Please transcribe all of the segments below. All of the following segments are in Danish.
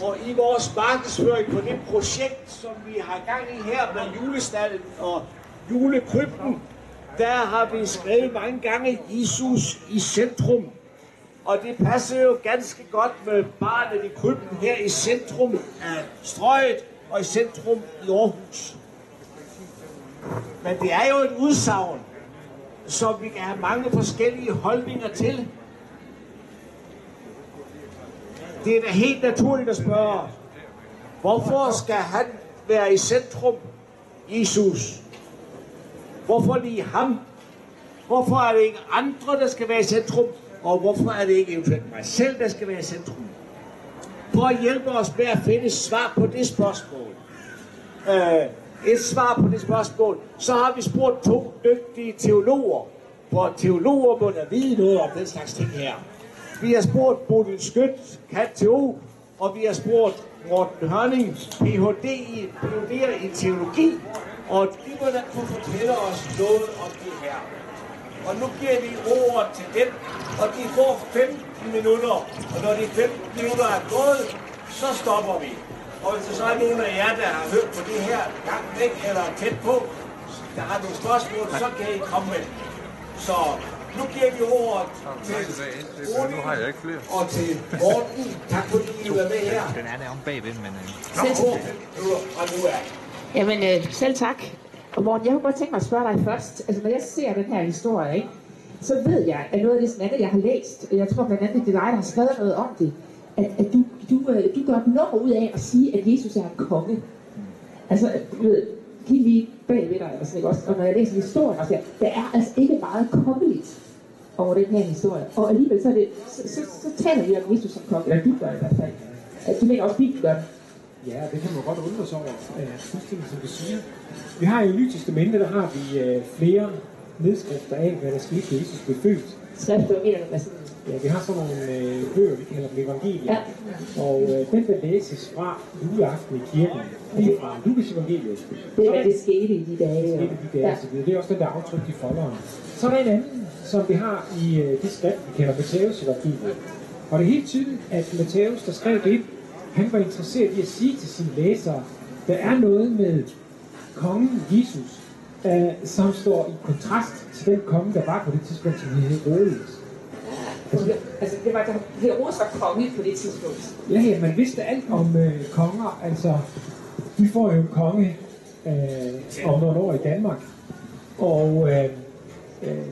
Og i vores markedsføring på det projekt, som vi har gang i her med julestallen og julekrybben, der har vi skrevet mange gange Jesus i centrum. Og det passer jo ganske godt med barnet i krybben her i centrum af Strøget og i centrum i Aarhus. Men det er jo et udsagn, som vi kan have mange forskellige holdninger til. Det er da helt naturligt at spørge, hvorfor skal han være i centrum, Jesus? Hvorfor lige ham? Hvorfor er det ikke andre, der skal være i centrum? Og hvorfor er det ikke eventuelt mig selv, der skal være i centrum? For at hjælpe os med at finde svar på det spørgsmål. Et svar på det spørgsmål, så har vi spurgt 2 dygtige teologer. For teologer må da vide noget om den slags ting her. Vi har spurgt Bodil Skødt, KTO, og vi har spurgt Morten Hørning, Ph.D. i teologi, og de må da kunne fortælle os noget om det her. Og nu giver vi ordet til dem, og de får 15 minutter, og når de 15 minutter er gået, så stopper vi. Og hvis der så er nogen af jer, der har hørt på det her gang væk eller tæt på, der har nogle spørgsmål, så kan I komme med. Så nu giver vi ordet til Rune og til Morten. Tak fordi I var med her. Den er nærmest bagved, men... Og nu er. Jamen, selv tak. Og Morten, jeg kunne godt tænke mig at spørge dig først. Altså, når jeg ser den her historie, ikke, så ved jeg, at noget af det sådan andet, jeg har læst, jeg tror blandt andet, det er dig, der har skrevet noget om det, at du gør et nummer ud af at sige, at Jesus er en konge. Altså, du ved, helt lige bagved dig, eller sådan, ikke også? Og når jeg læser historien, også, der er altså ikke meget kongeligt over den her historie. Og alligevel så, er det, så taler vi om Jesus som konge, eller du gør i hvert fald. Du mener også, Bibelen gør det. Ja, det kan man godt undre sig over, fuldstændig som du siger. Vi har i Nye Testamente, der har vi flere nedskrifter af, hvad der skete, da Jesus blev født. Skrifter, mener du, hvad sådan? Ja, vi har sådan nogle bøger, vi kalder dem evangelier. Ja. Og den, der læses fra juleaften i kirken, det er fra Lukas evangeliet. Det er, hvad det skete i de dage. Det skete i de dage, ja. Så det er også den, der er aftrykt i folderen. Så er der en anden, som vi har i det skrift, vi kalder Matthæus evangeliet. Og det er helt tydeligt, at Matthæus, der skrev det, han var interesseret i at sige til sine læsere, der er noget med kongen Jesus, som står i kontrast til den konge, der var på det tidspunkt, som hed Herodes. Altså, det var, Herodes var konge på det tidspunkt. Ja, man vidste alt om konger. Altså, vi får jo en konge om nogle år i Danmark. Og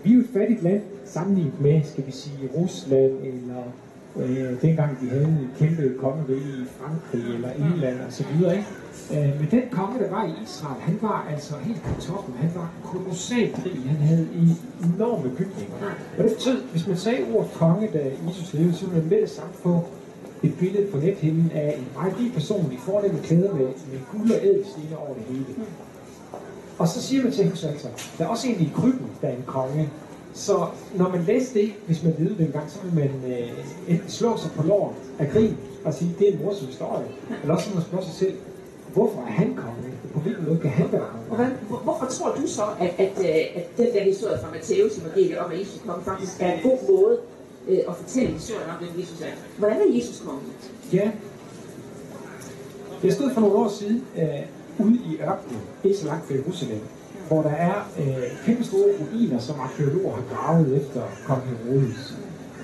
vi er jo et fattigt land, sammenlignet med, skal vi sige, Rusland, eller dengang de havde en kæmpe kongerige i Frankrig, eller England, og så videre, ikke? Men den konge, der var i Israel, han var altså helt på toppen. Han var kolossalt rig. Han havde enorme bygninger. Og det betød, hvis man sagde ordet konge, da Jesus levede, så ville man med det samt få et billede på nethinden af en meget rig person i fornemme klæder med guld og ædelstene over det hele. Og så siger man til ham altså, der er også en i krybben, der er en konge. Så når man læste det, hvis man levede dengang, så vil man enten slå sig på låret af grin og sige, det er en morsom historie. Eller også man spørge sig selv, hvorfor er han konge? På hvilken måde kan han være konge? Hvorfor tror du så, at den der historie fra Matthæus evangeliet om, at Jesus konge faktisk er en god måde at fortælle historien om, hvem Jesus er? Hvordan er Jesus konge? Ja. Jeg stod for nogle år siden ude i ørkenen, ikke så langt fra Jerusalem, hvor der er kæmpe store ruiner, som arkeologer har gravet efter kong Herodes.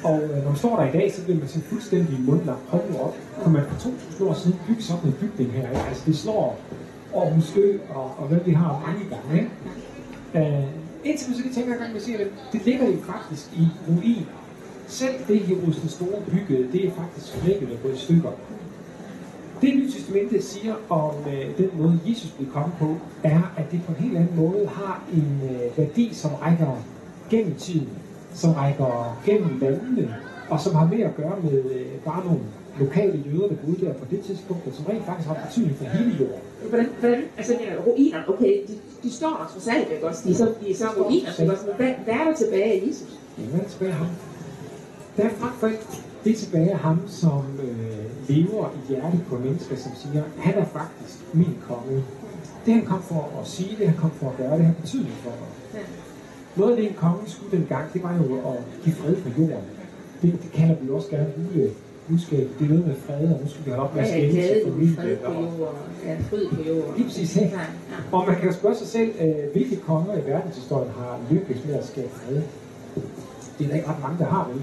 Og når man står der i dag, så bliver man sådan fuldstændig mundlagt. Hold nu op. Kunne man for 2000 år siden bygge sådan en bygning her? Ikke? Altså det slår Aarhus Ø og hvad vi har mange gange. Ikke? Indtil man så kan tænke en gang, man siger, at det ligger jo faktisk i ruiner. Selv det Herodes den Store byggede, det er faktisk flækket og gået i stykker. Det Nye Testamentet siger om den måde, Jesus blev kommet på, er, at det på en helt anden måde har en værdi, som rækker gennem tiden, som rækker gennem landene, og som har mere at gøre med bare nogle lokale jøder, der boede der på det tidspunkt, og som rent faktisk har betydning for hele jorden. Hvordan altså ruiner, okay, de står der trods alt, ikke også? De er så ruiner, ikke også? Hvad er der tilbage af Jesus? Ja, hvad er der tilbage af ham? Der er frem for alt det tilbage af ham, som lever i hjertet på mennesker, som siger, han er faktisk min konge. Det han kom for at sige, det han kom for at gøre, det har betydning for mig. Ja. Noget af det en konge skulle dengang, det var jo at give fred på jorden. Det kalder vi også gerne budskab. Det er noget med fred, og nu skal vi holde op med at skændes i familien. Fred på jorden. Ja, fryd på jorden. Lige præcis, ikke? Og man kan jo spørge sig selv, hvilke konger i verdenshistorien har lykkes med at skabe fred? Det er der ikke ret mange, der har, vel?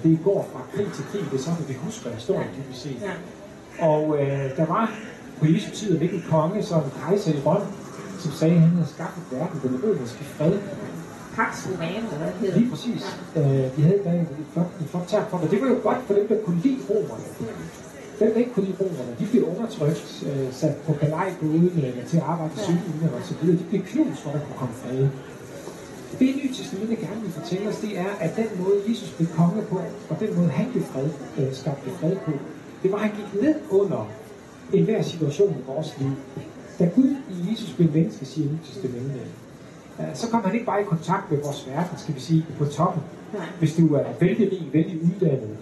Det går fra krig til krig, det er sådan, at vi husker historien, kan vi se. Og der var på Jesu tid en enkelt konge, som en kejser i Rom, som sagde, at han havde skabt verden, den romerske fred. Pax Romana, hvad hedder det? Lige præcis. De havde da en flot term for det. Det var jo godt for dem, der kunne lide romerne. Dem, der ikke kunne lide romerne, de blev undertrykt, sat på galejbåden til at arbejde i sygehusene og så videre. De blev knust, hvor der kunne komme fred. Det Nye Testamente gerne vil fortælle os, det er, at den måde Jesus blev konge på, og den måde han blev skabte fred på, det var, at han gik ned under enhver situation i vores liv. Da Gud i Jesus blev menneske, siger Nye Testamente, så kom han ikke bare i kontakt med vores verden, skal vi sige, på toppen. Hvis du er vældig rig, vældig uddannet,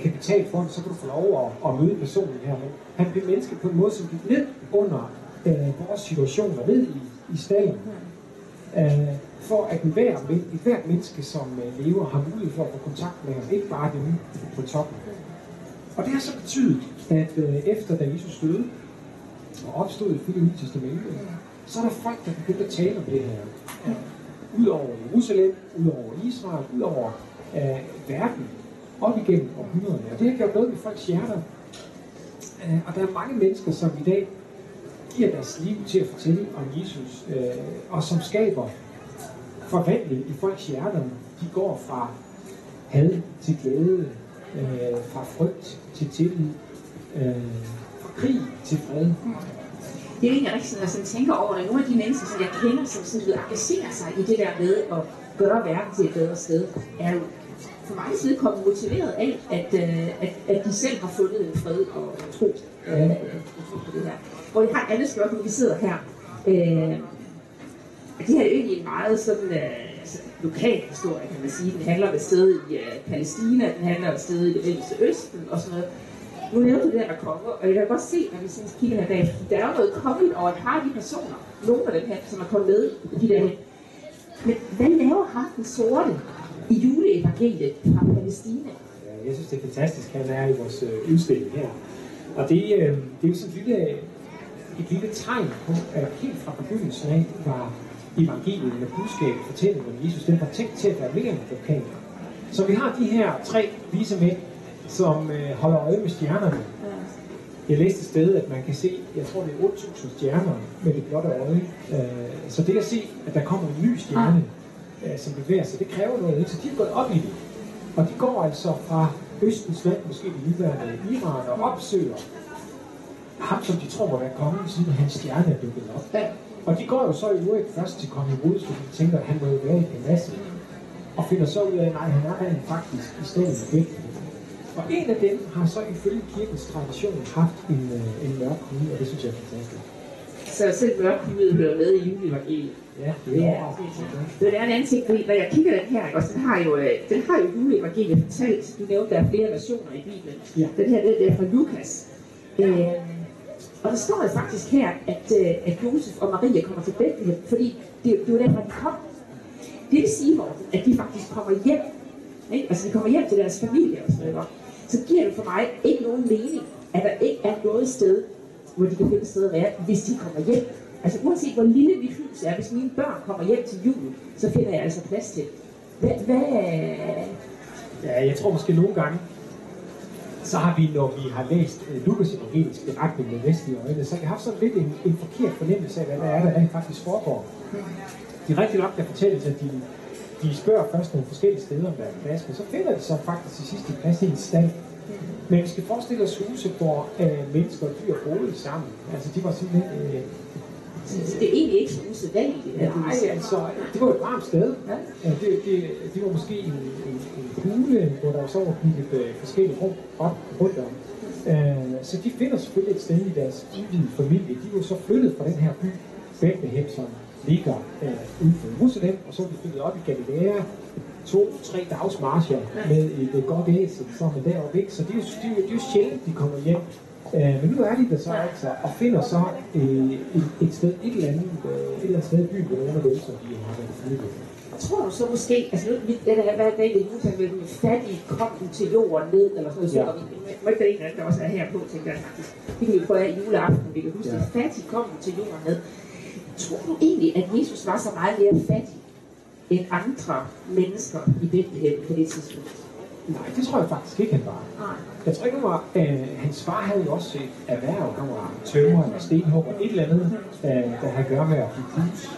kapitalfond, så kan du få lov at møde personen her. Han blev menneske på en måde, som gik ned under vores situationer, ned i stallen. For at hvert menneske, som lever, har mulighed for at få kontakt med ham, ikke bare dem på toppen. Og det har så betydet, at efter da Jesus døde og opstod ifølge Nye Testamente, så er der folk, der begyndte at tale om det her. Udover Jerusalem, udover Israel, udover verden, op igennem århundrederne. Og det har gjort noget med folks hjerter. Og der er mange mennesker, som i dag giver deres liv til at fortælle om Jesus, og som skaber forvandling i folks hjerter. De går fra had til glæde, fra frygt til tillid, fra krig til fred. Det er egentlig rigtig sådan, at jeg tænker over det. Nogle af de mennesker, som jeg kender, som sådan engagerer sig i det der med at gøre verden til et bedre sted, er jo for mig side kommet motiveret af, at de selv har fundet en fred og tro på det her. Hvor jeg har et andet spørgsmål, vi sidder her. Det her er jo egentlig en meget sådan lokal historie, kan man sige. Den handler om et sted i Palæstina, den handler om et sted i det Mellemste Østen og sådan noget. Nu nævnte du det her med konger, og jeg kan godt se, når vi sådan kigger her bag, der er jo noget kongeligt over et par af de personer, nogle af dem her, som er kommet med i de der. Men hvad laver ham den sorte i juleevangeliet fra Palæstina? Ja, jeg synes, det er fantastisk, han er i vores udstilling her. Og det er jo sådan et lille tegn på, at helt fra begyndelsen af var evangeliet med budskabet, fortællingen om Jesus, den var tænkt til at være mere end lokal. Så vi har de her 3 vise mænd, som holder øje med stjernerne. Jeg læste et sted, at man kan se, jeg tror det er 8.000 stjerner med det blotte øje. Så det at se, at der kommer en ny stjerne, som bevæger sig, det kræver noget. Så de er gået op i det. Og de går altså fra Østens land, måske det nuværende Iran, og opsøger ham, som de tror må være kongen, siden hans stjerne er dukket op. Og de går jo så i øvrigt først til kongen Herodes, fordi de tænker, at han må jo være i Damaskus. Og finder så ud af, at nej, han er rent faktisk i stedet væk. Og en af dem har så ifølge kirkens tradition haft en mørk hud, og det synes jeg er fantastisk. Så selv mørkhudet hører med i juleevangeliet. Ja, det er Det er en anden ting, fordi når jeg kigger den her, også, den har jo juleevangeliet fortalt. Du nævnte, der er flere versioner i Bibelen. Ja. Den her, det er fra Lukas. Og der står jo faktisk her, at Josef og Maria kommer til Bethlehem, fordi det er jo derfor, de kom. Det vil sige, Morten, at de faktisk kommer hjem. Ikke? Altså, de kommer hjem til deres familie og sådan noget. Så giver det for mig ikke nogen mening, at der ikke er noget sted, hvor de kan finde et sted at være, hvis de kommer hjem. Altså uanset hvor lille mit hus er, hvis mine børn kommer hjem til jul, så finder jeg altså plads til. Ja, jeg tror måske nogle gange, så har vi, når vi har læst Lukas evangelisk beretning med vestlige øjne, så jeg har haft sådan lidt en forkert fornemmelse af, hvad der er, der rent faktisk foregår. Det er rigtigt nok, der fortælles, at de spørger først nogle forskellige steder, om der er plads, men så finder de så faktisk til sidst en plads i en stald. Men vi skal forestille os huse, hvor mennesker og dyr boede sammen. Altså de var simpelthen... det er egentlig ikke så usædvanligt. Nej, altså, det var et varmt sted. Ja. Det var måske en hule, hvor der så var bygget forskellige rum op rundt om. Så de finder selvfølgelig et sted i deres udvidede familie. De var så flyttet fra den her by, Bethlehem, som ligger uden for Jerusalem, og så er de flyttet op i Galilea, 2-3 dags marcher med et godt æsel, så er man deroppe, ikke? Så det er jo sjældent, de kommer hjem. Men nu er de der så altså, og finder så et sted, et eller andet sted i byen, hvor nogle af dem, som de har været flyttet. tror du så måske, altså nu, hvad er det egentlig, med den fattige kom den til jorden ned, eller sådan noget, så må ikke der en anden, der også er her på, tænker jeg faktisk. Det kan vi prøve af juleaften, vi kan huske, at fattige kom den til jorden ned. Tror du egentlig, at Jesus var så meget mere fattig end andre mennesker i Bethlehem på det tidspunkt? Nej, det tror jeg faktisk ikke, han var. Nej. Jeg tror ikke, han var. Hans far havde jo også et erhverv. Han var tømrer eller stenhugger, et eller andet, der havde at gøre med at blive hus.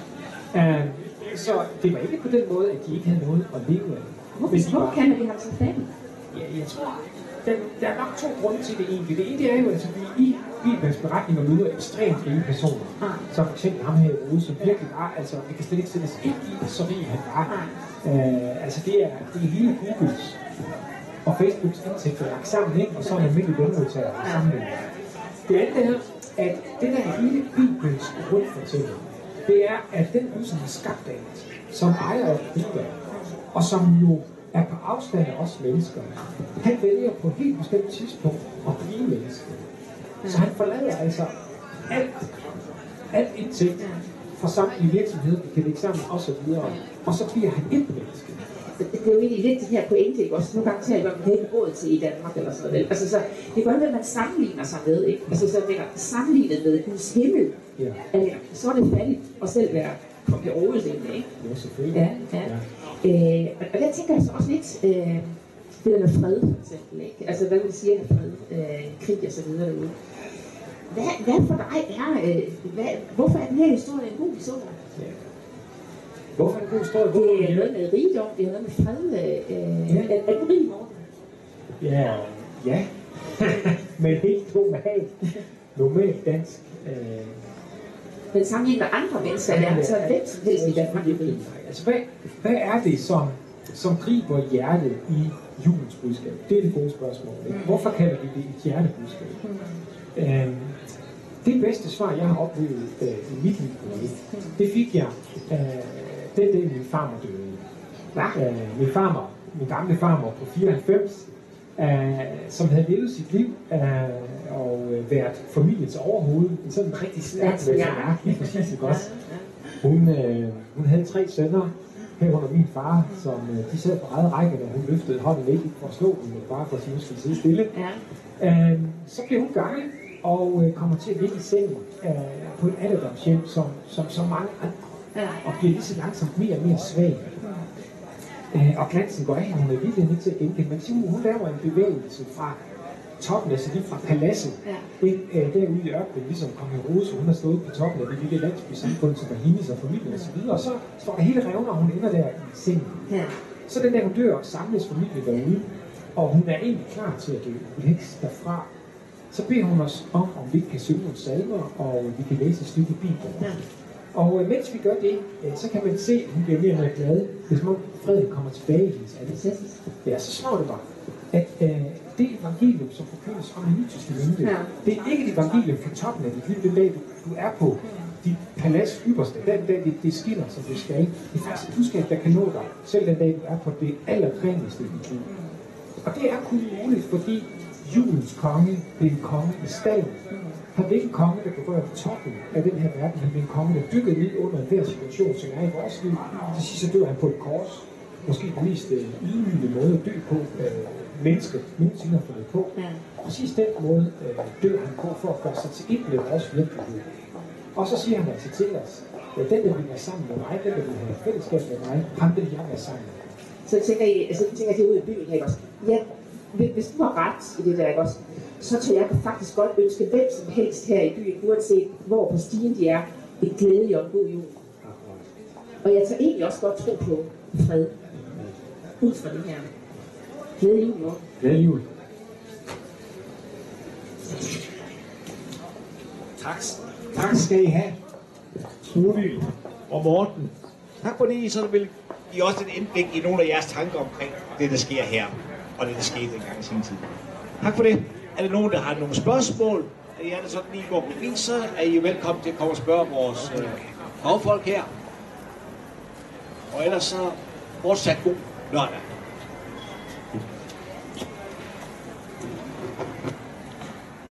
Så det var ikke på den måde, at de ikke havde noget at leve af. Hvorfor kan vi have så fattig? Ja, jeg tror, der er nok to grunde til det egentlig. Det ene det er jo, at vi i Bibelens beretninger møder ekstremt rige personer. Som for eksempel ham her i Rode, som virkelig var, altså vi kan slet ikke sætte os ind i, så rig han var. Altså det er hele Googles og Facebooks indtægter lagt sammen, ikke? Og så er en almindelig lønmodtager sammen. Det andet er, at det der hele Bibelens grundfortælling, det er, at den Gud, som har skabt af som ejer af riger, og som jo er på afstand af os mennesker, han vælger på et helt bestemt tidspunkt at blive menneske. Så han forlader altså alt indtægt fra samtlige virksomheder, vi kan lægge sammen og så videre, og så bliver han et menneske. Det er jo egentlig lidt det her pointe, ikke? Også nogle gange taler vi om, at ikke råd til i Danmark eller sådan noget. Altså, så det er godt, at man sammenligner sig med, ikke? Altså, så det er sammenlignet med Guds himmel. Ja. Altså, så er det fattigt at selv være på overudlæggende, ikke? Ja, selvfølgelig. Ja. Og der tænker jeg så også lidt, det der med fred, for eksempel, ikke? Altså, hvad vil det sige at have fred, krig og så videre derude. Hvad for dig er, hvorfor er den her historie en god historie? Ja. Hvorfor er det en god historie? Det er noget med rigdom, det er noget med fred. Er du rig, Morten? Ja. Men helt normalt dansk. Men sammenlignet med andre mennesker, der er så hvem som helst i Danmark. Altså, hvad er det, som griber hjertet i julens budskab? Det er det gode spørgsmål. Hvorfor kalder vi det et hjertebudskab? Det bedste svar, jeg har oplevet i mit liv, det fik jeg den dag, min farmor døde. Min gamle farmor på 94, som havde levet sit liv og været familiens overhoved. En sådan rigtig stærk veterinær, lige præcis ikke også. Hun havde 3 sønner, herunder min far, som de sad på eget række, og hun løftede hånden ikke for at slå dem, men bare for at sige, at hun skulle sidde stille. Så blev hun gammel og kommer til at ligge i sengen på et alderdomshjem, som så mange andre, og bliver lige så langsomt mere og mere svag. Og glansen går af, hun er virkelig ikke til at genkende. Men Simon, hun laver en bevægelse fra toppen, altså lige fra paladset, derude i ørkenen, ligesom Kong Herodes, hun har stået på toppen af det lille landsbysamfund, som var hendes og familien og så videre. Og så står der hele revner, og hun ender der i sengen. Så den der, hun dør, samles familien derude, og hun er egentlig klar til at dø. Hun hækser derfra. Så beder hun os om vi kan synge nogle salmer, og vi kan læse et stykke i Bibelen. Og mens vi gør det, så kan man se, at hun bliver mere og mere glad, hvis freden kommer tilbage i hendes ansigt. Ja, så slår det mig, at det evangelium, som forkyndes fra det nye testamente, det er ikke et evangelium fra toppen af dit liv, den dag du er på dit palads ypperste, den dag det skinner, som det skal. Det er faktisk et budskab, der kan nå dig, selv den dag du er på det allergreneste i dit liv. Og det er kun muligt, fordi julens konge blev en konge i stallen. Han blev ikke en konge, der berørte toppen af den her verden. Han blev en konge, der dykkede ned under enhver situation, som er i vores liv. Til sidst så dør han på et kors. Måske den mest ydmygende måde at dø på, mennesket nogensinde har fundet på. Og præcis den måde dør han på for at gøre sig til et med vores virkelighed. Og så siger han altså til os, den der vil være sammen med mig, den der vil have fællesskab med mig, ham vil jeg være sammen med. Så tænker jeg det ud i byen, ikke også? Ja, hvis du har ret i det der, ikke også? Så tror jeg faktisk godt ønske hvem som helst her i byen, uanset hvor på stigen de er, et glædelig og en god jul. Og jeg tager egentlig også godt tro på fred. Ud fra det her. Glædelig jul, Morten. Glædelig jul. Tak skal I have, Trudy og Morten. Tak for det, så vil I også et indblik i nogle af jeres tanker omkring det, der sker her, og det, der skete engang i sin tid. Tak for det. Er der nogen, der har nogle spørgsmål? Er det sådan lige går forbi, så er I velkommen til at komme og spørge vores fagfolk her. Og ellers så fortsat god lørdag.